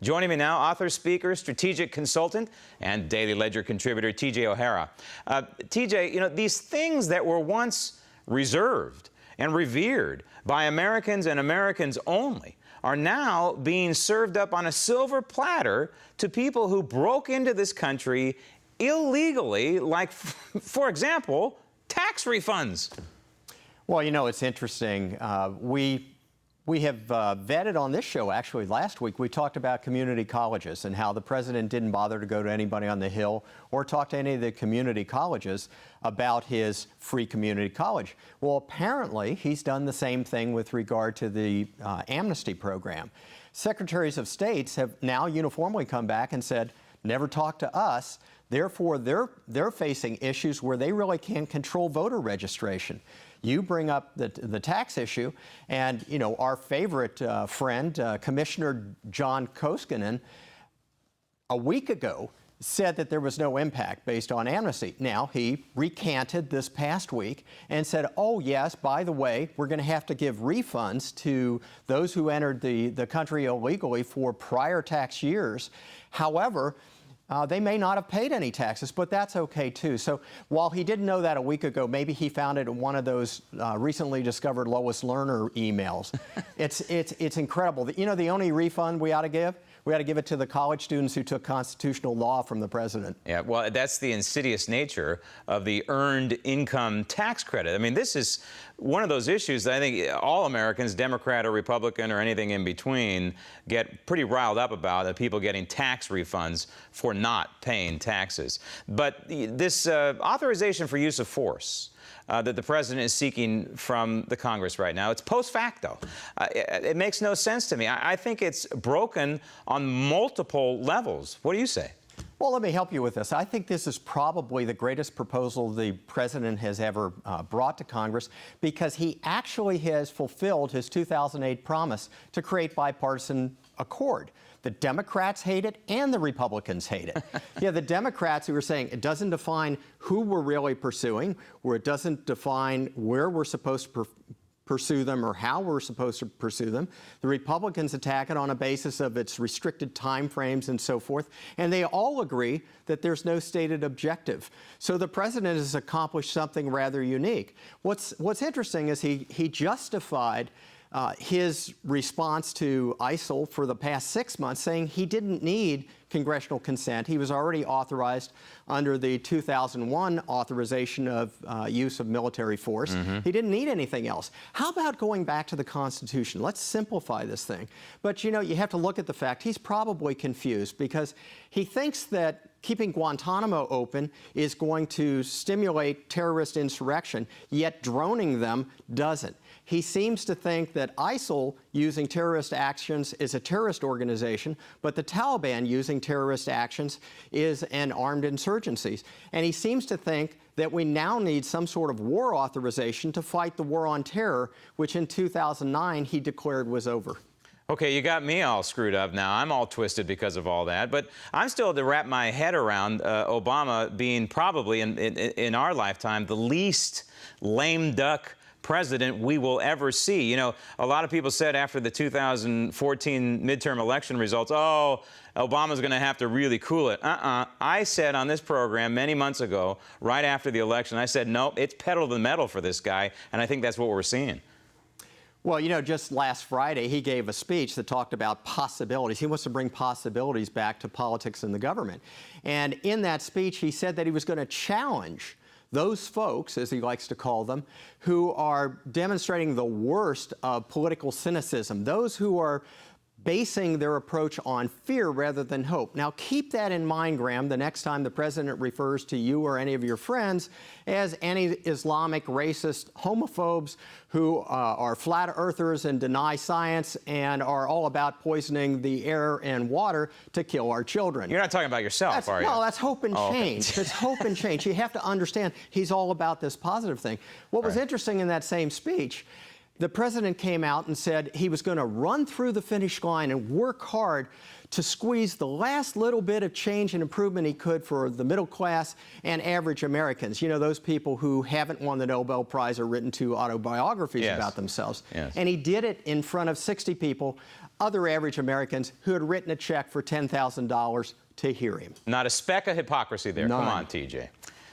Joining me now, author, speaker, strategic consultant, and Daily Ledger contributor T.J. O'Hara. T.J., these things that were once reserved and revered by Americans and Americans only are now being served up on a silver platter to people who broke into this country illegally, like, for example, tax refunds. Well, it's interesting. We have vetted on this show, actually, last week, we talked about community colleges and how the president didn't bother to go to anybody on the Hill or talk to any of the community colleges about his free community college. Well, apparently, he's done the same thing with regard to the amnesty program. Secretaries of States have now uniformly come back and said, never talk to us. Therefore, they're facing issues where they really can't control voter registration. You bring up the tax issue, and our favorite friend, Commissioner John Koskinen, a week ago said that there was no impact based on amnesty. Now, he recanted this past week and said, oh, yes, by the way, we're going to have to give refunds to those who entered the country illegally for prior tax years. However, they may not have paid any taxes, but that's okay, too. So while he didn't know that a week ago, maybe he found it in one of those recently discovered Lois Lerner emails. It's incredible. The only refund we ought to give it to the college students who took constitutional law from the president. Yeah, well, that's the insidious nature of the earned income tax credit. I mean, this is one of those issues that I think all Americans, Democrat or Republican or anything in between, get pretty riled up about, that people getting tax refunds for not paying taxes. But this authorization for use of force that the president is seeking from the Congress right now, it's post facto. It makes no sense to me. I think it's broken on multiple levels. What do you say? Well, let me help you with this. I think this is probably the greatest proposal the president has ever brought to Congress, because he actually has fulfilled his 2008 promise to create bipartisan accord. The Democrats hate it and the Republicans hate it. Yeah, the Democrats who are saying it doesn't define who we're really pursuing, or it doesn't define where we're supposed to pursue them or how we're supposed to pursue them. The Republicans attack it on a basis of its restricted time frames and so forth. And they all agree that there's no stated objective. So the president has accomplished something rather unique. What's interesting is he justified his response to ISIL for the past 6 months, saying he didn't need congressional consent. He was already authorized under the 2001 authorization of use of military force. He didn't need anything else. How about going back to the Constitution? Let's simplify this thing. But, you have to look at the fact he's probably confused, because he thinks that keeping Guantanamo open is going to stimulate terrorist insurrection, yet droning them doesn't. He seems to think that ISIL using terrorist actions is a terrorist organization, but the Taliban using terrorist actions is an armed insurgency. And he seems to think that we now need some sort of war authorization to fight the war on terror, which in 2009 he declared was over. Okay, you got me all screwed up now. I'm all twisted because of all that. But I'm still to wrap my head around Obama being probably, in our lifetime, the least lame duck president we will ever see. A lot of people said after the 2014 midterm election results, oh, Obama's going to have to really cool it. I said on this program many months ago, right after the election, I said, nope, it's pedal to the metal for this guy, and I think that's what we're seeing. Well, just last Friday, he gave a speech that talked about possibilities. He wants to bring possibilities back to politics and the government. And in that speech, he said that he was going to challenge those folks, as he likes to call them, who are demonstrating the worst of political cynicism, those who are basing their approach on fear rather than hope. Now, keep that in mind, Graham, the next time the president refers to you or any of your friends as anti-Islamic, racist, homophobes who are flat earthers and deny science and are all about poisoning the air and water to kill our children. You're not talking about yourself, are you? Well, that's hope and change. Okay. It's hope and change. You have to understand he's all about this positive thing. What was interesting in that same speech, the president came out and said he was going to run through the finish line and work hard to squeeze the last little bit of change and improvement he could for the middle class and average Americans. You know, those people who haven't won the Nobel Prize or written 2 autobiographies about themselves. And he did it in front of 60 people, other average Americans, who had written a check for $10,000 to hear him. Not a speck of hypocrisy there. None. Come on, TJ.